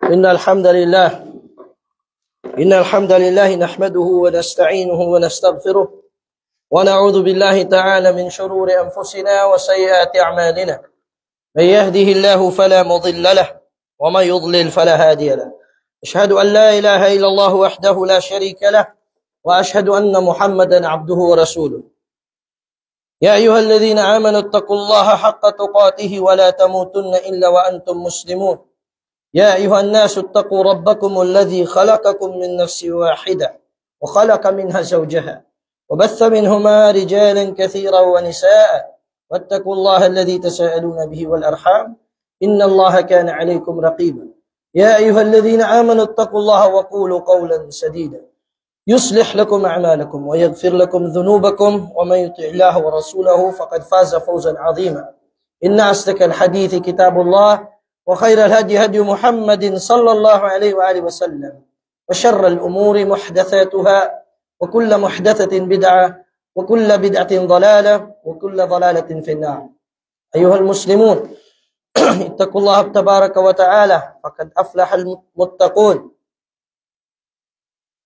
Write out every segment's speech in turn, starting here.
إن الحمد لله نحمده ونستعينه ونستغفره ونعوذ بالله تعالى من شرور أنفسنا وسيئات أعمالنا من يهده الله فلا مضل له ومن يضلل فلا هادي له أشهد أن لا إله إلا الله وحده لا شريك له وأشهد أن محمدا عبده ورسوله يا أيها الذين آمنوا اتقوا الله حق تقاته ولا تموتن إلا وأنتم مسلمون يا أيها الناس اتقوا ربكم الذي خلقكم من نفس واحدة وخلق منها زوجها وبث منهما رجالا كثيرا ونساء واتقوا الله الذي تساءلون به والأرحام إن الله كان عليكم رقيبا يا أيها الذين آمنوا اتقوا الله وقولوا قولا سديدا يصلح لكم أعمالكم ويغفر لكم ذنوبكم ومن يطع الله ورسوله فقد فاز فوزا عظيما إن أصدق الحديث كتاب الله وخير الهدي هدي محمد صلى الله عليه وآله وسلم وشر الأمور محدثاتها وكل محدثة بدعة وكل بدعة ضلالة وكل ضلالة في النار أيها المسلمون اتقوا الله تبارك وتعالى فقد أفلح المتقون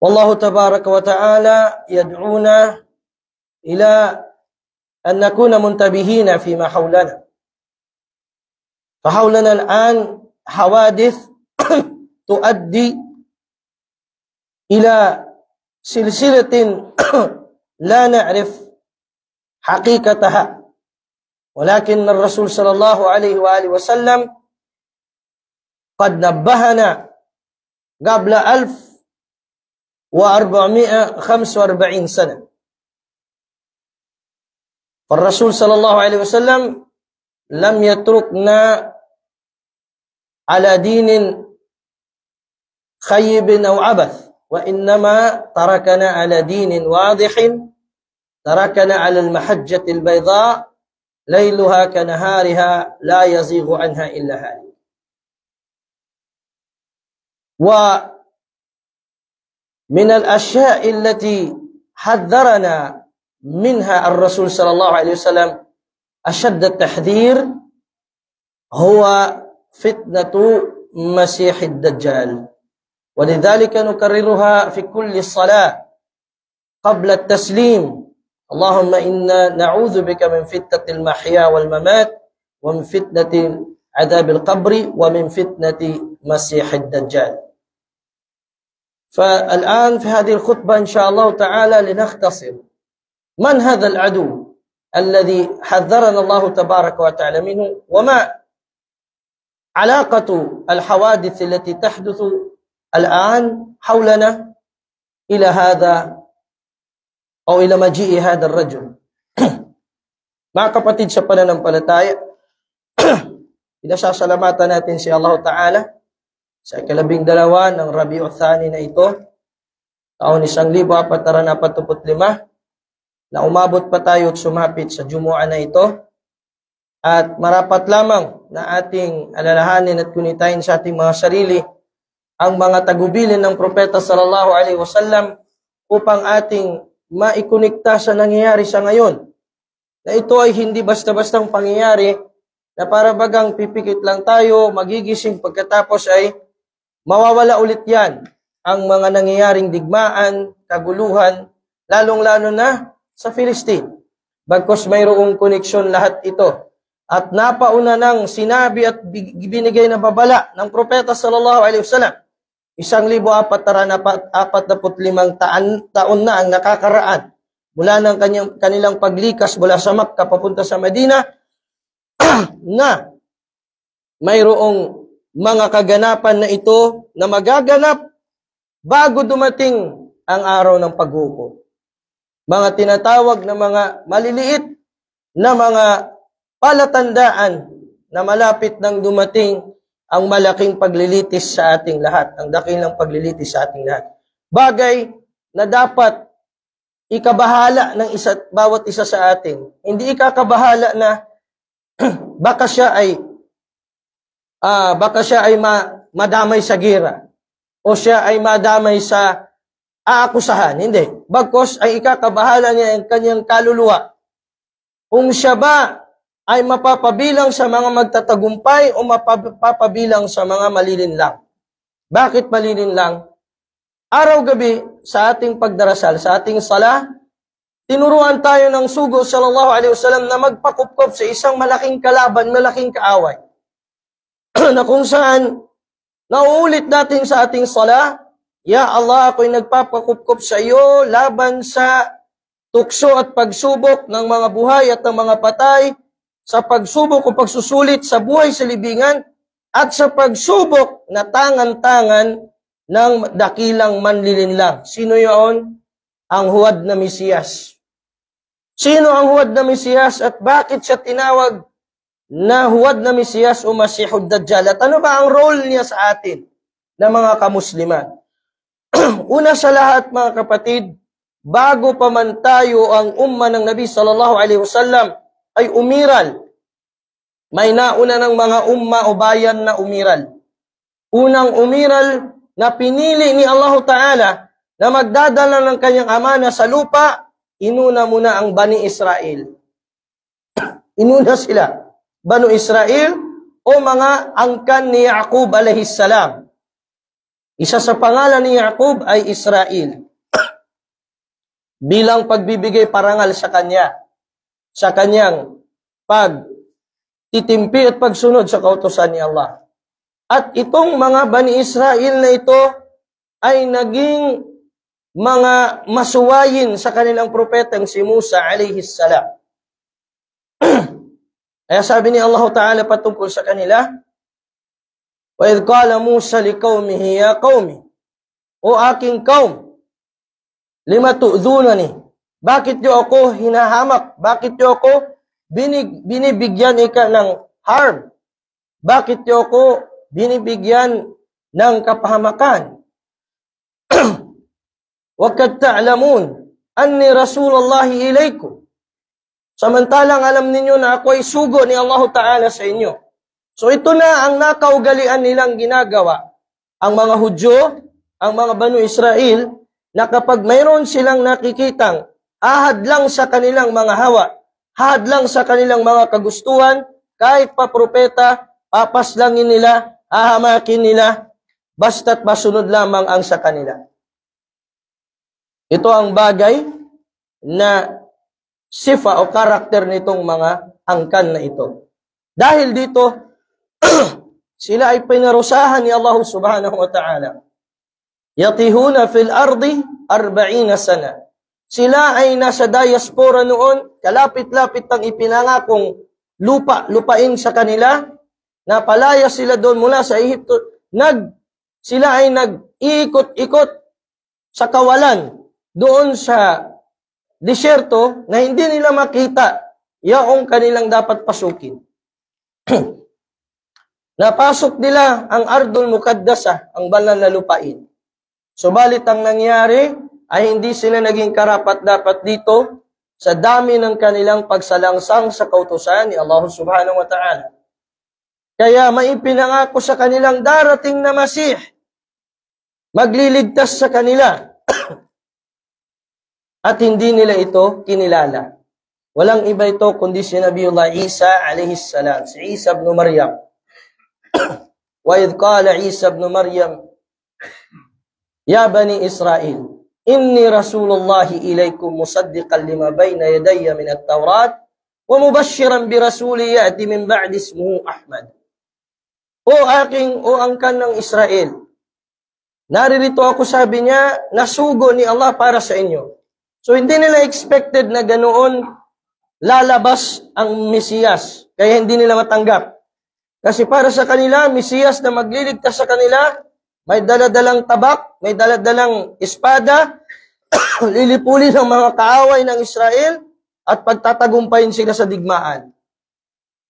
والله تبارك وتعالى يدعونا إلى أن نكون منتبهين فيما حولنا فحولنا الآن حوادث تؤدي إلى سلسلة لا نعرف حقيقتها ولكن الرسول صلى الله عليه وآله وسلم قد نبهنا قبل 1445 سنة فالرسول صلى الله عليه وسلم لم يتركنا على دين خيب أو عبث وإنما تركنا على دين واضح تركنا على المحجة البيضاء ليلها كنهارها لا يزيغ عنها إلا هالك ومن الأشياء التي حذرنا منها الرسول صلى الله عليه وسلم أشد التحذير هو فتنة مسيح الدجال ولذلك نكررها في كل صلاة قبل التسليم اللهم إنا نعوذ بك من فتنة المحيا والممات ومن فتنة عذاب القبر ومن فتنة مسيح الدجال. فالآن في هذه الخطبة إن شاء الله تعالى لنختصر من هذا العدو الذي حذرنا الله تبارك وتعالى منه وما علاقة الحوادث التي تحدث الآن حولنا إلى هذا أو إلى مجيء هذا الرجل. Mga kapatid sa pananampalataya, inasasalamatan natin si Allah Ta'ala sa ikalabing dalawa ng Rabi'u Thani na ito, taon 1445, na umabot pa tayo at sumapit sa Jumu'ah na ito. At marapat lamang na ating alalahanin at kunitain sa ating mga sarili ang mga tagubilin ng Propeta sallallahu alaihi wasallam upang ating maikonekta sa nangyayari sa ngayon. Na ito ay hindi basta-bastang pangyayari na para bagang pipikit lang tayo, magigising pagkatapos ay mawawala ulit yan. Ang mga nangyayaring digmaan, kaguluhan, lalong-lalo na sa Palestine. Bagkus mayroong koneksyon lahat ito. At napauna nang sinabi at binigay na babala ng Propeta sallallahu alaihi wasallam. 1445 taon na ang nakakaraan mula ng kanilang paglikas mula sa Makkah papunta sa Medina na mayroong mga kaganapan na ito na magaganap bago dumating ang araw ng paghukom. Mga tinatawag na mga maliliit na mga palatandaan na malapit nang dumating ang malaking paglilitis sa ating lahat, ang dakilang paglilitis sa ating lahat. Bagay na dapat ikabahala ng bawat isa sa atin. Hindi ikakabahala na baka siya ay madamay sa gira o siya ay madamay sa aakusahan. Hindi. Bagkos ay ikakabahala niya ang kanyang kaluluwa. Kung siya ba ay mapapabilang sa mga magtatagumpay o mapapabilang sa mga malilinlang. Bakit malilinlang? Araw-gabi sa ating pagdarasal, sa ating sala, tinuruan tayo ng sugo sallallahu alaihi wasallam na magpakupkop sa isang malaking kalaban, malaking kaaway. Na kung saan nauulit natin sa ating sala, Ya Allah, ako'y nagpapakupkop sa iyo laban sa tukso at pagsubok ng mga buhay at ng mga patay, sa pagsubok o pagsusulit sa buhay sa libingan, at sa pagsubok na tangan-tangan ng dakilang manlilinlang. Sino yun? Ang huwad na Mesiyas. Sino ang huwad na Mesiyas at bakit siya tinawag na huwad na Mesiyas o Masihud Dajjal? At ano ba ang role niya sa atin na mga kamusliman? Una sa lahat, mga kapatid, bago pa man tayo ang umma ng Nabi sallallahu alaihi wasallam ay umiral. May nauna ng mga umma o bayan na umiral. Unang umiral na pinili ni Allah Ta'ala na magdadala ng kanyang amana sa lupa, inuna muna ang Bani Israel. Inuna sila, Banu Israel o mga angkan ni Yaqub alayhis salam. Isa sa pangalan ni Yaqub ay Israel. Bilang pagbibigay parangal sa kanya, sa kanyang pagtitimpi at pagsunod sa kautusan ni Allah. At itong mga Bani Israel na ito ay naging mga masuwayin sa kanilang propetang si Musa alayhis salam. Kaya sabi ni Allah Ta'ala patungkol sa kanila, wa idh qala Musa liqaumihi ya qaumi, o aking kaum, lima tu'dhunani, bakit niyo ako hinahamak? Bakit niyo ako binibigyan ng harm? Bakit niyo ako binibigyan ng kapahamakan? Waqad ta'lamun anni rasulullahi ilaykum, samantalang alam ninyo na ako ay sugo ni Allah Ta'ala sa inyo. So ito na ang nakaugalian nilang ginagawa. Ang mga Hudyo, ang mga Banu Israel, na kapag mayroon silang nakikitang ahad lang sa kanilang mga hawa, ahad lang sa kanilang mga kagustuhan, kahit pa propeta, papaslangin nila, ahamakin nila, basta't masunod lamang ang sa kanila. Ito ang bagay na sifa o karakter nitong mga angkan na ito. Dahil dito, sila ay pinarusahan ni Allah subhanahu wa ta'ala. Yatihuna fil ardi 40 sana. Sila ay nasa diaspora noon, kalapit-lapit ang ipinangakong lupain sa kanila, napalaya sila doon mula sa Ehipto, sila ay nag-iikot-ikot sa kawalan, doon sa disyerto na hindi nila makita yaong kanilang dapat pasukin. Napasok nila ang Ardul Mukaddasa, ang banal na lupain. Subalit ang nangyari ay hindi sila naging karapat-dapat dito sa dami ng kanilang pagsalangsang sa kautusan ni Allah subhanahu wa ta'ala. Kaya maipinangako sa kanilang darating na Masih, magliligtas sa kanila. At hindi nila ito kinilala. Walang iba ito kundi si Nabiullah Isa alayhis salam, si Isa ibn Maryam. Wa idh qala Isa ibn Maryam, Ya Bani Israel, inni Rasulullahi ilaykum musaddiqan lima bayna yadayya min at-Tawrat, wa mubashiran bi rasuli ya'ti min ba'di ismuhu Ahmad. O angkan ng Israel, naririto ako, sabi niya, nasugo ni Allah para sa inyo. So hindi nila expected na ganoon lalabas ang Mesiyas, kaya hindi nila matanggap. Kasi para sa kanila, Mesiyas na magliligtas sa kanila, may daladalang tabak, may daladalang espada, lilipulin ng mga kaaway ng Israel, at pagtatagumpayin sila sa digmaan.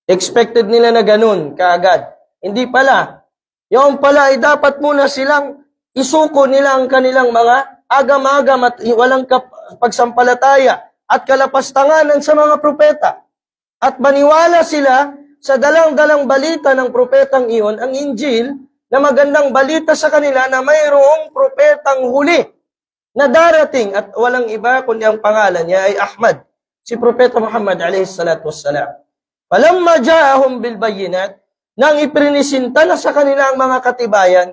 Expected nila na ganun kaagad. Hindi pala. Yung pala ay dapat muna silang isuko nila ang kanilang mga agam-agam at walang pagsampalataya at kalapastanganan sa mga propeta. At maniwala sila sa dalang-dalang balita ng propetang iyon, ang Injil, na magandang balita sa kanila na mayroong propetang huli na darating at walang iba kundi ang pangalan niya ay Ahmad, si Propeta Muhammad alayhi salatu wassalam. Falamma ja'ahum bil bayyinat, nang iprinisinta na sa kanila ang mga katibayan,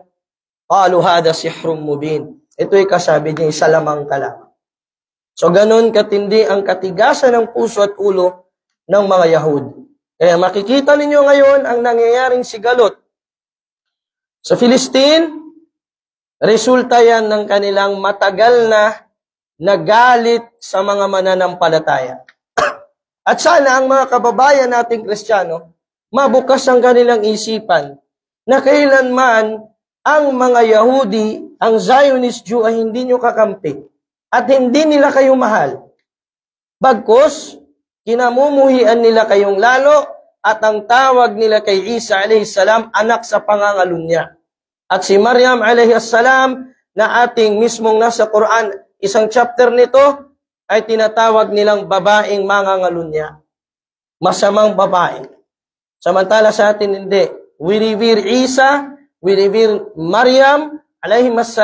qalu hada sihrun mubin. Ito'y kasabi niya, isa lamang kalam. So ganun katindi ang katigasan ng puso at ulo ng mga Yahudi. Kaya makikita ninyo ngayon ang nangyayaring sigalot sa Filistin. Resulta yan ng kanilang matagal na nagalit sa mga mananampalataya. At sana ang mga kababayan nating Kristiyano, mabukas ang kanilang isipan na kailanman ang mga Yahudi, ang Zionist Jew ay hindi nyo kakampi at hindi nila kayo mahal. Bagkus, kinamumuhian nila kayong lalo at ang tawag nila kay Isa a.s. anak sa pangangalu niya. At si Maryam a.s. na ating mismong nasa Quran, isang chapter nito ay tinatawag nilang babaeng mangangalu niya. Masamang babae. Samantala sa atin hindi. We revere Isa, we revere Maryam a.s.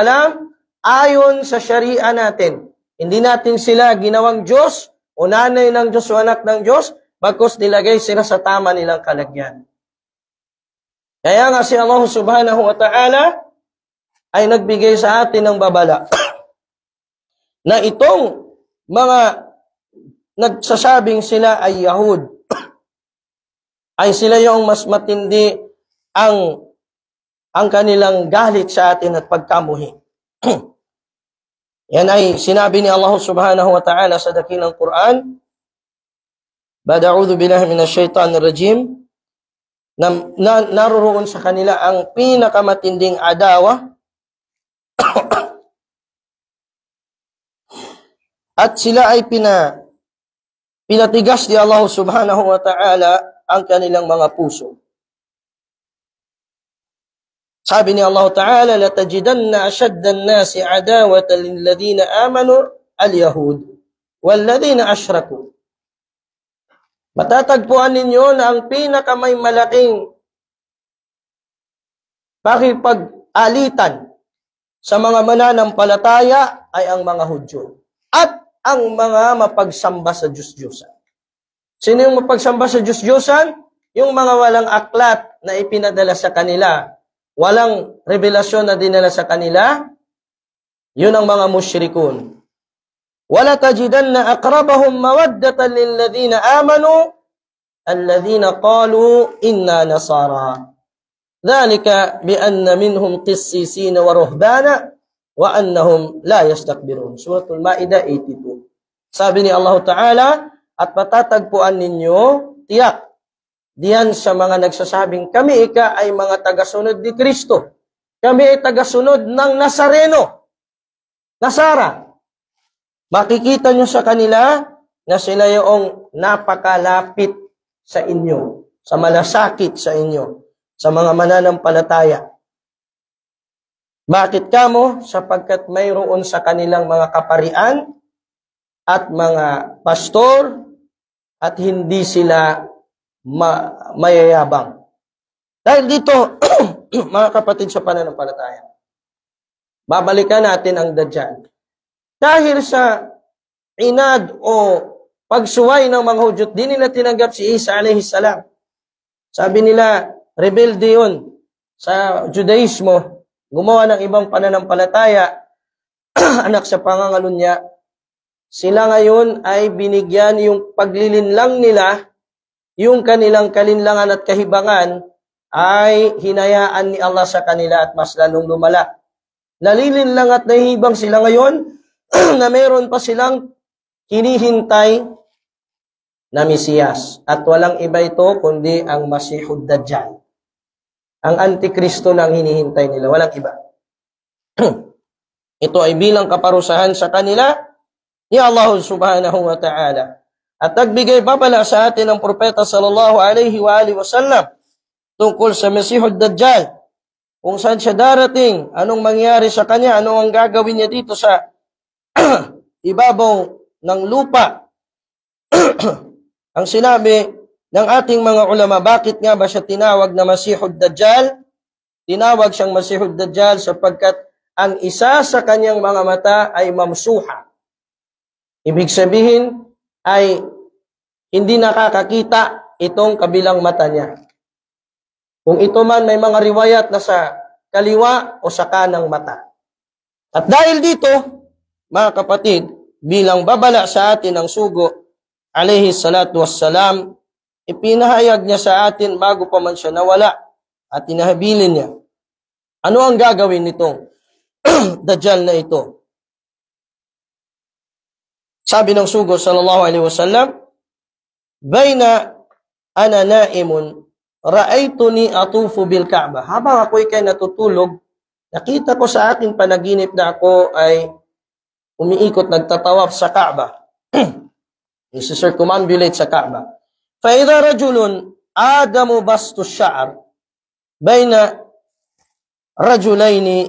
ayon sa Sharia natin. Hindi natin sila ginawang Diyos o nanay ng Diyos o anak ng Diyos, bagkus nilagay sila sa tama nilang kalagyan. Kaya nga si Allah subhanahu wa ta'ala ay nagbigay sa atin ng babala na itong mga nagsasabing sila ay Yahud ay sila yung mas matindi ang kanilang galit sa atin at pagkamuhi. Yan ay sinabi ni Allah subhanahu wa ta'ala sa dakilang Quran. A'udhu billahi minash shaitanir rajim. Naroon sa kanila ang pinakamatinding adawa at sila ay pinatigas ni Allah subhanahu wa ta'ala ang kanilang mga puso. Sabi ni Allah Ta'ala, لَتَجِدَنَّ أَشَدَّ النَّاسِ عَدَاوَةً لِلَّذِينَ آمَنُوا الْيَهُودِ وَالَّذِينَ أَشْرَكُوا. Matatagpuan ninyo na ang pinakamay malaking pakipag-alitan sa mga mananampalataya ay ang mga Hudyo at ang mga mapagsamba sa Diyos-Diyosan. Sino yung mapagsamba sa Diyos-Diyosan? Yung mga walang aklat na ipinadala sa kanila, walang revelasyon na dinala sa kanila, yun ang mga musyrikun. Wala tajidanna aqrabahum mawaddatan lilladhina amanu alladhina qalu inna nasara. Dhalika bianna minhum qissisina wa ruhbana wa annahum la yastakbirun. Suratul Ma'idah 82. Sabi ni Allah Ta'ala, at patatagpuan ninyo, tiyak, diyan sa mga nagsasabing, kami ay mga tagasunod ni Kristo. Kami ay tagasunod ng Nazareno. Nasara. Makikita nyo sa kanila na sila yung napakalapit sa inyo, sa malasakit sa inyo, sa mga mananampalataya. Bakit kamo? Sapagkat mayroon sa kanilang mga kaparian at mga pastor at hindi sila mayayabang. Dahil dito, mga kapatid sa pananampalataya, babalikan natin ang Dajjal. Dahil sa inad o pagsuway ng mga Hudyo, di nila tinanggap si Isa a.s. Sabi nila, rebelde yun sa Judaismo, gumawa ng ibang pananampalataya, anak sa pangangalu niya. Sila ngayon ay binigyan yung paglilinlang nila, yung kanilang kalinlangan at kahibangan ay hinayaan ni Allah sa kanila at mas lalong lumala. Nalilinlang at nahihibang sila ngayon na meron pa silang hinihintay na Mesiyas. At walang iba ito kundi ang Masihud Dajjal. Ang Antikristo na ang hinihintay nila. Walang iba. Ito ay bilang kaparusahan sa kanila ni Allah subhanahu wa ta'ala. At nagbigay babala sa atin ng propeta sallallahu alaihi wa alihi wasallam tungkol sa Masihud Dajjal. Kung saan siya darating, anong mangyari sa kanya, anong ang gagawin niya dito sa ibabaw ng lupa. Ang sinabi ng ating mga ulama, bakit nga ba siya tinawag na Masihud Dajjal? Tinawag siyang Masihud Dajjal sapagkat ang isa sa kanyang mga mata ay mamsuha. Ibig sabihin ay hindi nakakakita itong kabilang mata niya. Kung ito man may mga riwayat na sa kaliwa o sa kanang mata. At dahil dito, mga kapatid, bilang babala sa atin ng sugo, alayhi salatu wassalam, ipinahayag niya sa atin bago pa man siya nawala at inahabilin niya. Ano ang gagawin nitong Dajjal na ito? Sabi ng sugo sallallahu alaihi wasallam, "Baina ana naimun, ra'aytuni atufu bil Ka'bah." Habang ako'y kay natutulog, nakita ko sa aking panaginip na ako ay umiikot, nagtatawaf sa Ka'bah. Isi-circumambulate sa Ka'bah. Fa idha rajulun adamu bastu sya'ar baina rajulaini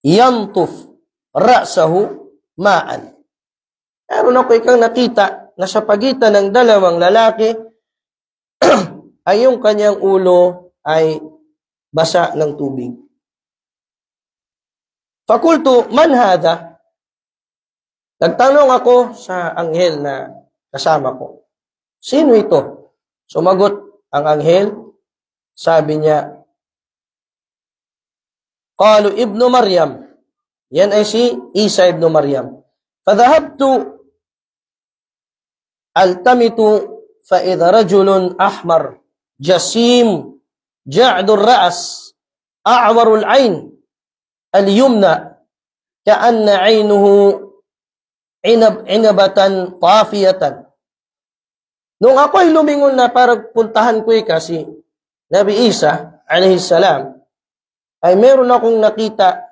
yantuf ra'sahu ma'an. Meron ako ikang nakita na sa pagitan ng dalawang lalaki ay yung kanyang ulo ay basa ng tubig. Fakultu, man hada? Nagtanong ako sa anghel na kasama ko, sino ito? Sumagot ang anghel, sabi niya, qalu ibnu Maryam. Yan ay si Isa ibnu Maryam. Fadhahabtu altamitu fa idha rajulun ahmar jasim ja'dur ra's a'warul ain al-yumna ka'anna 'aynuhu inabatan tafiyatan. Nung ako ay lumingon na para puntahan ko kasi Nabi Isa alayhi salam, ay meron akong nakita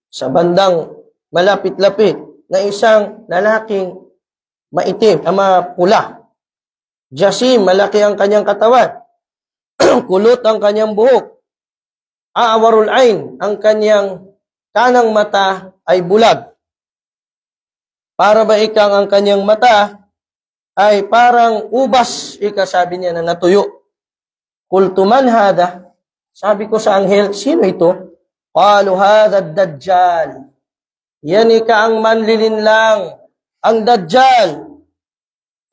sa bandang malapit-lapit na isang lalaking maitim, pula. Jasim, malaki ang kanyang katawan. Kulot ang kanyang buhok. A'warul ain, ang kanyang kanang mata ay bulag. Para ba ikang ang kanyang mata ay parang ubas, sabi niya na natuyo. Qultu man hada? Sabi ko sa anghel, sino ito? Qalu hadha ad-dajjal. Yan ang manlilinlang, ang Dajjal.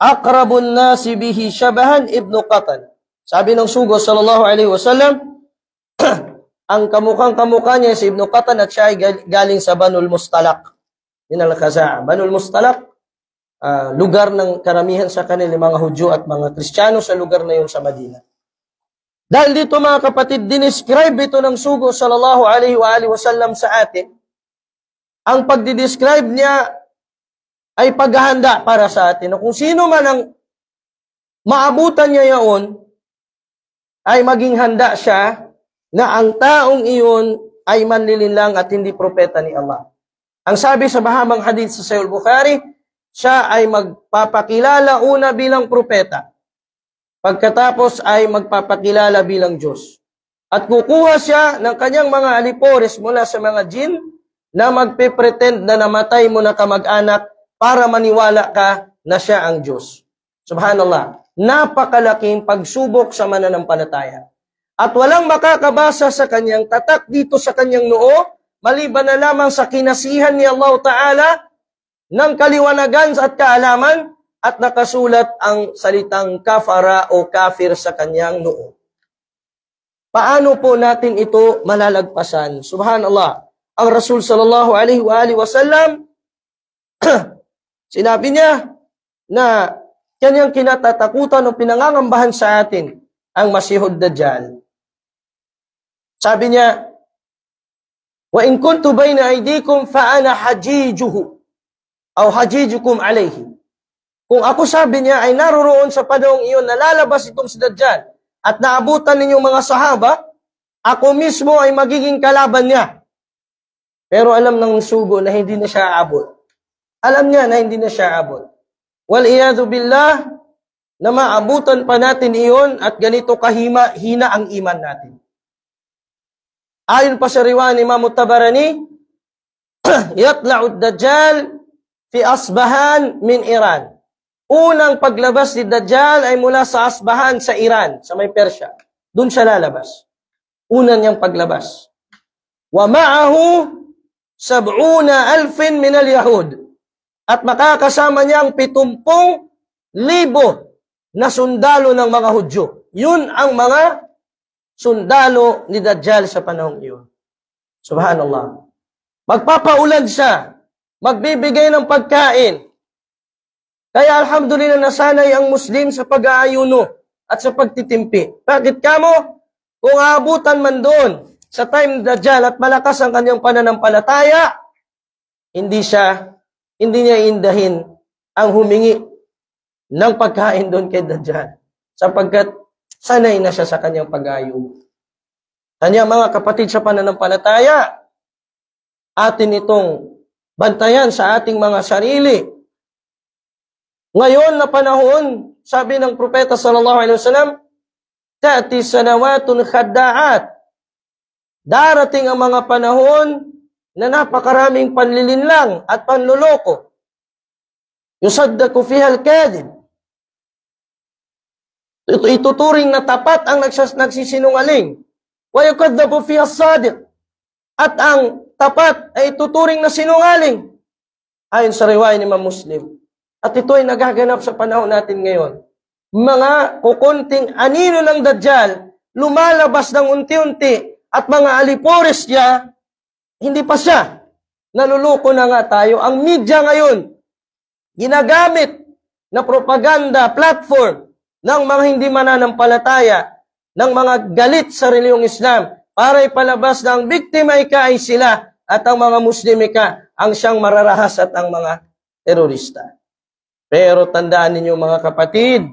Aqrabun nasi bihi syabahan ibnu Qatan. Sabi ng sugo sallallahu alaihi wasallam, ang kamukhang-kamukha niya si Ibnu Qatan at siya ay galing sa Banul Mustalaq. Min al-Khaza'a. Banul Mustalaq, lugar ng karamihan sa kanila mga Hudyo at mga Kristiyano sa lugar na yun sa Madina. Dahil dito mga kapatid, dinescribe ito ng sugo sallallahu alaihi wasallam sa atin. Ang pagdidescribe niya ay paghahanda para sa atin. Kung sino man ang maabutan niya yaon, ay maging handa siya na ang taong iyon ay manlilinlang at hindi propeta ni Allah. Ang sabi sa mahabang hadith sa Sahih Bukhari, siya ay magpapakilala una bilang propeta. Pagkatapos ay magpapakilala bilang Diyos. At kukuha siya ng kanyang mga alipores mula sa mga jin na magpe-pretend na namatay mo na kamag-anak para maniwala ka na siya ang Diyos. Subhanallah. Napakalaking pagsubok sa mananampalataya. At walang makakabasa sa kanyang tatak dito sa kanyang noo, maliban na lamang sa kinasihan ni Allah Ta'ala ng kaliwanagan at kaalaman at nakasulat ang salitang kafara o kafir sa kanyang noo. Paano po natin ito malalagpasan? Subhanallah. Ang Rasul sallallahu alaihi wasallam sinabi niya na kanyang kinatatakutan o pinangangambahan sa atin ang Masihud Dajjal. Sabi niya, wa in kuntu bayna aydikum fa ana hajijuhu aw hajijukum alayhi. Kung ako, sabi niya, ay naroroon sa panahong iyon na lalabas itong si Dajjal at naabutan ninyong mga sahaba, ako mismo ay magiging kalaban niya. Pero alam ng sugo na hindi na siya abot. Alam niya na hindi na siya abot. Wal-iyadu billah, na maabutan pa natin iyon at ganito hina ang iman natin. Ayon pa sa riwayat ni Imam Tabarani, yatla'u ad-Dajjal fi Asbahan min Iran. Unang paglabas ni Dajjal ay mula sa Asbahan sa Iran, sa may Persya. Doon siya lalabas. Unang niyang paglabas. Wa ma'ahu 70,000 min al-Yahud. At makakasama niya ang 70,000 na sundalo ng mga Hudyo. Yun ang mga sundalo ni Dajjal sa panahong iyon. Subhanallah. Magpapaulan siya. Magbibigay ng pagkain. Kaya alhamdulillah nasanay ang Muslim sa pag-aayuno at sa pagtitimpi. Bakit kamo? Kung aabutan man doon sa time ni Dajjal at malakas ang kanyang pananampalataya, hindi niya indahin ang humingi ng pagkain doon kay Dajjal. Sapagkat sanay na siya sa kanyang pag-aayuno. Kanya mga kapatid sa pananampalataya, atin itong bantayan sa ating mga sarili. Ngayon na panahon, sabi ng propeta sallallahu alaihi wasallam, ta'ti sanawatun khadda'at. Darating ang mga panahon na napakaraming panlilinlang at panluloko. Yusaddaku fiha al-kadhib. Ituturing na tapat ang nagsisinungaling. Wa yukaddabu fiha as-sadiq. At ang tapat ay ituturing na sinungaling. Ayon sa riwaya ni Imam Muslim. At ito ay nagaganap sa panahon natin ngayon. Mga kukunting anino ng Dajjal, lumalabas ng unti-unti at mga alipores niya, hindi pa siya. Naluloko na nga tayo. Ang media ngayon, ginagamit na propaganda platform ng mga hindi mananampalataya, ng mga galit sa reliyong Islam, para ipalabas na ang biktima ay sila at ang mga Muslimika ang siyang mararahas at ang mga terorista. Pero tandaan ninyo mga kapatid,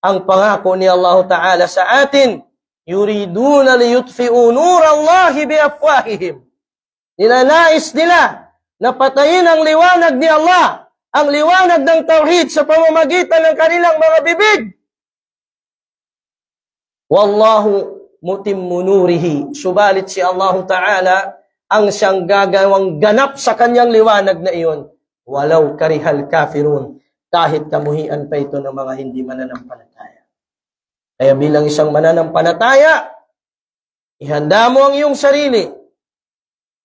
ang pangako ni Allah Ta'ala sa atin, yuriduna liyutfi'u nurallahi biafwahihim. Ninanais nila na patayin ang liwanag ni Allah, ang liwanag ng tauhid sa pamamagitan ng kanilang mga bibig. Wallahu mutimmu nurihi. Subalit si Allah Ta'ala ang siyang gagawang ganap sa kanyang liwanag na iyon. Walau karihal kafirun. Kahit kamuhian pa ito ng mga hindi mananampalataya. Kaya bilang isang mananampalataya, ihanda mo ang iyong sarili.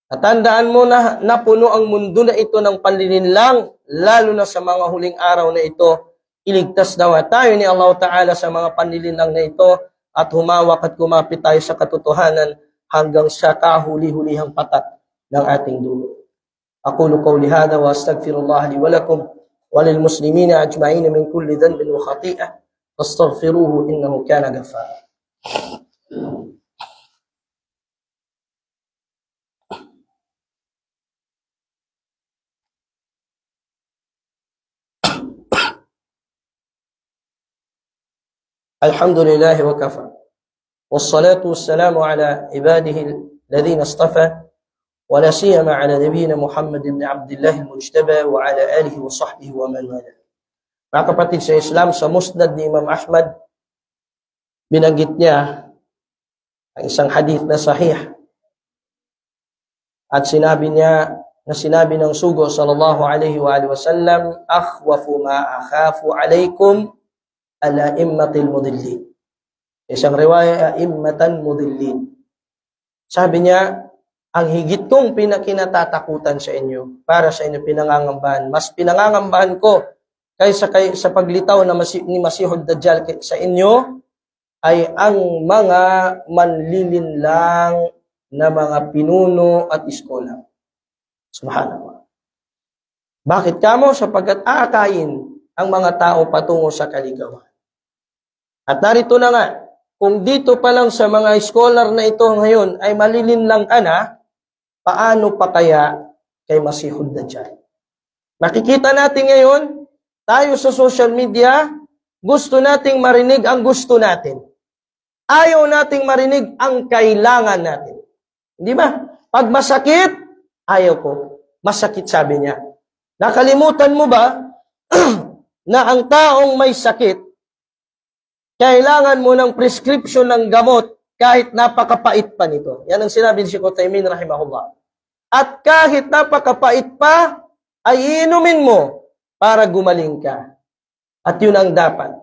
At tandaan mo na napuno ang mundo na ito ng panlilinlang, lalo na sa mga huling araw na ito. Iligtas daw tayo ni Allah Ta'ala sa mga panlilinlang na ito at humawak at kumapit tayo sa katotohanan hanggang sa kahuli-hulihang patat ng ating dulo. Aqulu qawli hadha wa astaghfirullah li wa lakum wa lil muslimina ajma'in min kulli dhanbin wa khati'ah fastaghfiruhu innahu kana ghaffara. Alhamdulillah wa kafa. Wassalatu wassalamu ala ibadihi alladhina istafa wa la siyama ala nabiyyina Muhammad ibn Abdullah al-Mujtaba wa ala alihi wa sahbihi wa man wala. Mga kapatid sa Islam, sa Musnad ni Imam Ahmad, binanggit niya ang isang hadith na sahih. At sinabi ng sugo sallallahu alaihi wa alihi wasallam, akhwafu ma akhafu alaikum al-a'immatil mudillin. Isang riwaya, a'immatan mudillin. Sabi niya, ang higit kong pinakinatatakutan sa inyo, para sa inyo pinangangambahan, mas pinangangambahan ko kaysa sa paglitaw ni Masihud Dajjal sa inyo, ay ang mga manlilinlang na mga pinuno at iskola. Subhanallah. Bakit kamo? Sapagkat aakayin ang mga tao patungo sa kaligawan. At narito na nga, kung dito pa lang sa mga scholar na ito ngayon ay malilinlang ka na, paano pa kaya kay Masihud Dajjal? Makikita natin ngayon, tayo sa social media, gusto nating marinig ang gusto natin. Ayaw nating marinig ang kailangan natin. Di ba? Pag masakit, ayaw ko. Masakit, sabi niya. Nakalimutan mo ba na ang taong may sakit, kailangan mo ng prescription ng gamot kahit napakapait pa nito. Yan ang sinabi ni Sheikh Uthaymin rahimahullah. At kahit napakapait pa, ay iinumin mo para gumaling ka. At yun ang dapat.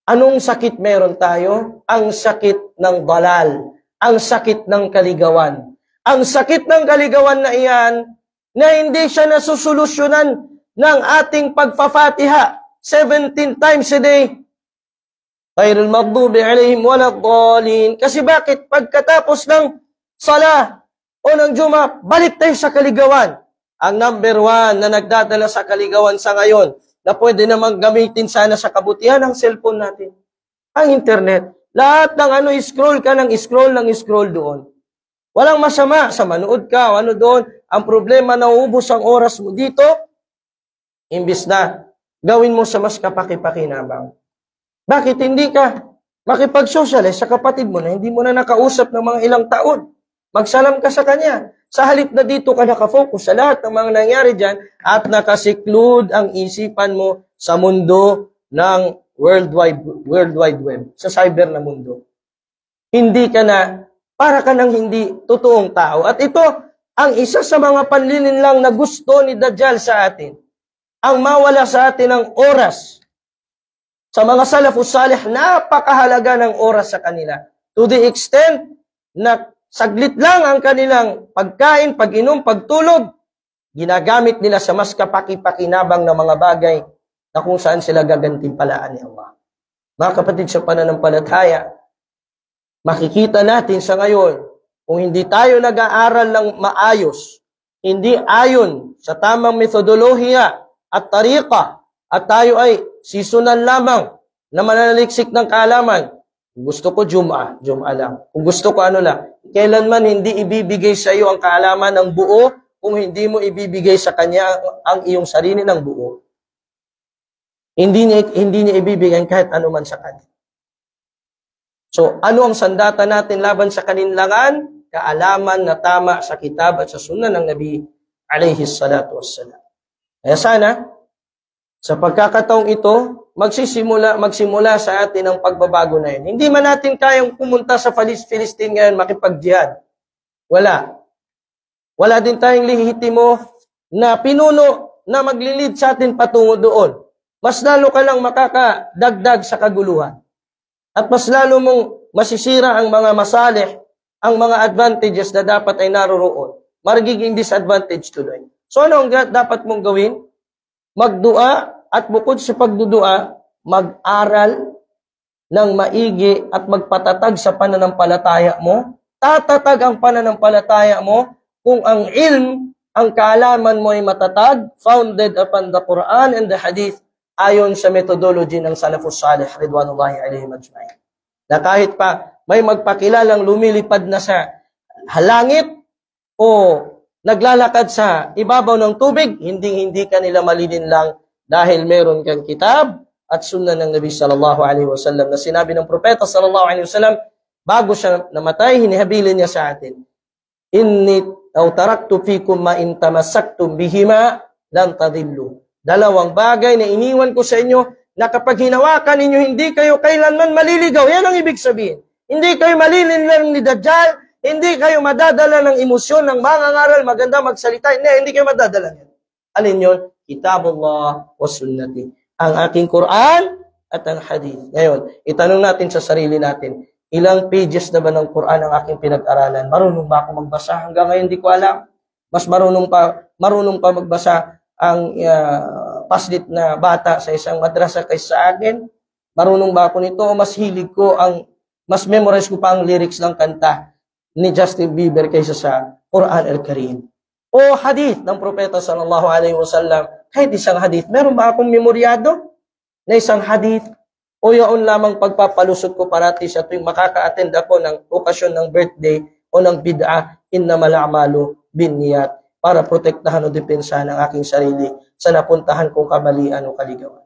Anong sakit meron tayo? Ang sakit ng dalal. Ang sakit ng kaligawan. Ang sakit ng kaligawan na iyan, na hindi siya nasusolusyonan ng ating pagfafatiha 17 times a day. Ghayril maghdubi alaihim waladdallin. Kasi bakit? Pagkatapos ng sala o ng Juma, balik tayo sa kaligawan. Ang number one na nagdadala sa kaligawan sa ngayon, na pwede namang gamitin sana sa kabutihan, ang cellphone natin. Ang internet. Lahat ng scroll ka ng scroll doon. Walang masama sa manood ka, doon. Ang problema, nauubos ang oras mo dito, imbis na gawin mo sa mas kapaki-pakinabang. Bakit hindi ka makipag-socialize sa kapatid mo na hindi mo na nakausap ng mga ilang taon? Magsalam ka sa kanya. Sa halip na dito ka nakafocus sa lahat ng mga nangyari dyan at nakasiklud ang isipan mo sa mundo ng World Wide Web, sa cyber na mundo. Hindi ka na, para ka ng hindi totoong tao. At ito, ang isa sa mga panlilinlang na gusto ni Dajjal sa atin. Ang mawala sa atin ng oras. Sa mga salafus salih, napakahalaga ng oras sa kanila. To the extent na saglit lang ang kanilang pagkain, pag-inom, pagtulog, ginagamit nila sa mas kapaki-pakinabang na mga bagay na kung saan sila gagantimpalaan ni Allah. Mga kapatid sa pananampalataya, makikita natin sa ngayon, kung hindi tayo nag-aaral ng maayos, hindi ayon sa tamang metodolohiya at tariqa, at tayo ay seasonal lamang na mananaliksik ng kaalaman. Kung gusto ko Jum'a lang. Kung gusto ko lang. Kailanman hindi ibibigay sa iyo ang kaalaman ng buo kung hindi mo ibibigay sa kanya ang iyong sarili ng buo. Hindi niya ibibigay kahit ano man sa kanya. So, ano ang sandata natin laban sa kaninlangan? Kaalaman na tama sa kitab at sa sunnah ng Nabi alayhi salatu wassalam. Kaya sana, sa pagkakataong ito, magsimula sa atin ang pagbabago na yun. Hindi man natin kayang pumunta sa Palestine ngayon makipag-jihad. Wala. Wala din tayong lehitimo na pinuno na maglilid sa atin patungo doon. Mas lalo ka lang makakadagdag sa kaguluhan. At mas lalo mong masisira ang mga masalih, ang mga advantages na dapat ay naroroon. Magiging disadvantage tuloy. So ano ang dapat mong gawin? Magdua, at bukod sa pagdudua, mag-aral ng maigi at magpatatag sa pananampalataya mo. Tatatag ang pananampalataya mo kung ang ilm, ang kaalaman mo ay matatag, founded upon the Quran and the Hadith, ayon sa methodology ng Salafus Salih, ridwanullahi alaihim ajma'in. Na kahit pa may magpakilalang lumilipad na sa halangit o naglalakad sa ibabaw ng tubig, hindi kanila malilinlang dahil meron kang kitab at sunnah ng Nabi sallallahu alaihi wasallam na sinabi ng propeta sallallahu alaihi wasallam bago siya namatay, hinihabilin niya sa atin, inni taraktu fikum ma in tamassaktum bihima lan tadillu. Dalawang bagay na iniwan ko sa inyo na kapag hinawakan ninyo, hindi kayo kailanman maliligaw. Yan ang ibig sabihin. Hindi kayo malilinlang ni Dajjal, hindi kayo madadala ng emosyon, ng mangangaral, maganda magsalita. Hindi kayo madadala yan. Alin yun? Kitabullah wa sunnati. Ang aking Quran at ang Hadith. Ngayon, itanong natin sa sarili natin, ilang pages na ba ng Quran ang aking pinag-aralan? Marunong ba ako magbasa? Hanggang ngayon di ko alam. Mas marunong pa magbasa ang paslit na bata sa isang madrasa kaysa sa akin. Marunong ba ako nito? Mas hilig ko mas memorize ko pa ang lyrics ng kanta ni Justin Bieber kaysa sa Quran al-Karim. O hadith ng propeta sallallahu alaihi wasallam, kahit isang hadith, meron ba akong memoryado na isang hadith? O yaon lamang pagpapalusot ko parati sa tuwing makaka-attend ako ng okasyon ng birthday o ng bid'ah, innamal a'malu binniyat, para protektahan o depensahan ang aking sarili sa napuntahan kong kamalian o kaligawan.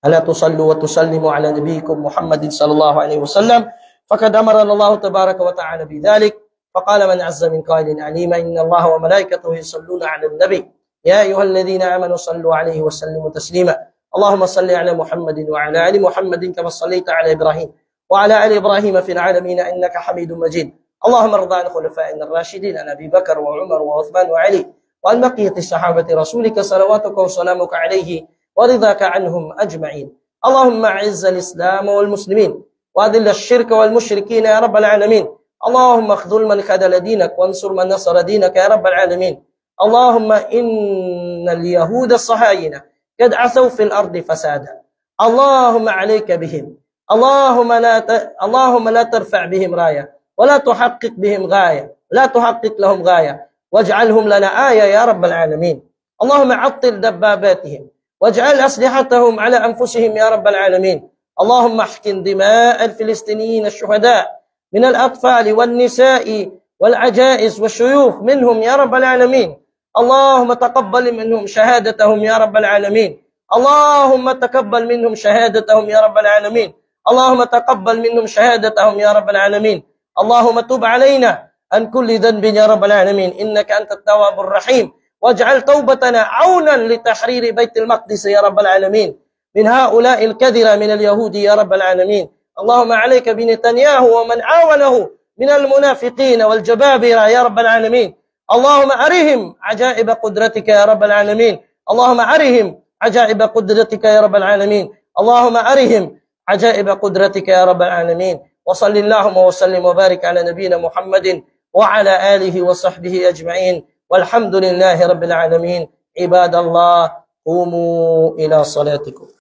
Ala tusallu wa tusallimu ala nabiyikum Muhammadin sallallahu alaihi wasallam, faqad amarana Allah tabaraka wa ta'ala bidhalik. فقال من عز من قائل عليما إن الله وملائكته يصلون على النبي يا أيها الذين آمنوا صلوا عليه وسلموا تسليما اللهم صل على محمد وعلى آل محمد كما صليت على إبراهيم وعلى آل إبراهيم في العالمين إنك حميد مجيد اللهم ارض عن خلفائنا الراشدين عن أبي بكر وعمر وعثمان وعلي وعن بقية الصحابة رسولك صلواتك وسلامك عليه ورضاك عنهم أجمعين اللهم أعز الإسلام والمسلمين وأذل الشرك والمشركين يا رب العالمين اللهم اخذل من خذل دينك وانصر من نصر دينك يا رب العالمين اللهم إن اليهود الصهاينة قد عثوا في الأرض فسادا اللهم عليك بهم اللهم لا ترفع بهم راية ولا تحقق بهم غاية، لا تحقق لهم غاية، واجعلهم لنا آية يا رب العالمين. اللهم عطل دباباتهم واجعل أسلحتهم على أنفسهم يا رب العالمين. اللهم احقن دماء الفلسطينيين الشهداء من الأطفال والنساء والعجائز والشيوخ منهم يا رب العالمين. اللهم تقبل منهم شهادتهم يا رب العالمين. اللهم تقبل منهم شهادتهم يا رب العالمين. اللهم تقبل منهم شهادتهم يا رب العالمين. اللهم تب علينا عن كل ذنب يا رب العالمين، إنك أنت التواب الرحيم. واجعل توبتنا عونا لتحرير بيت المقدس يا رب العالمين من هؤلاء الكذرة من اليهود يا رب العالمين. اللهم عليك بنتنياهو ومن عاونه من المنافقين والجبابرة يا رب العالمين. اللهم أرهم عجائب قدرتك يا رب العالمين. اللهم أرهم عجائب قدرتك يا رب العالمين. اللهم أرهم عجائب قدرتك يا رب العالمين. وصل اللهم وسلم وبارك على نبينا محمد وعلى آله وصحبه أجمعين، والحمد لله رب العالمين. عباد الله، قوموا إلى صلاتكم.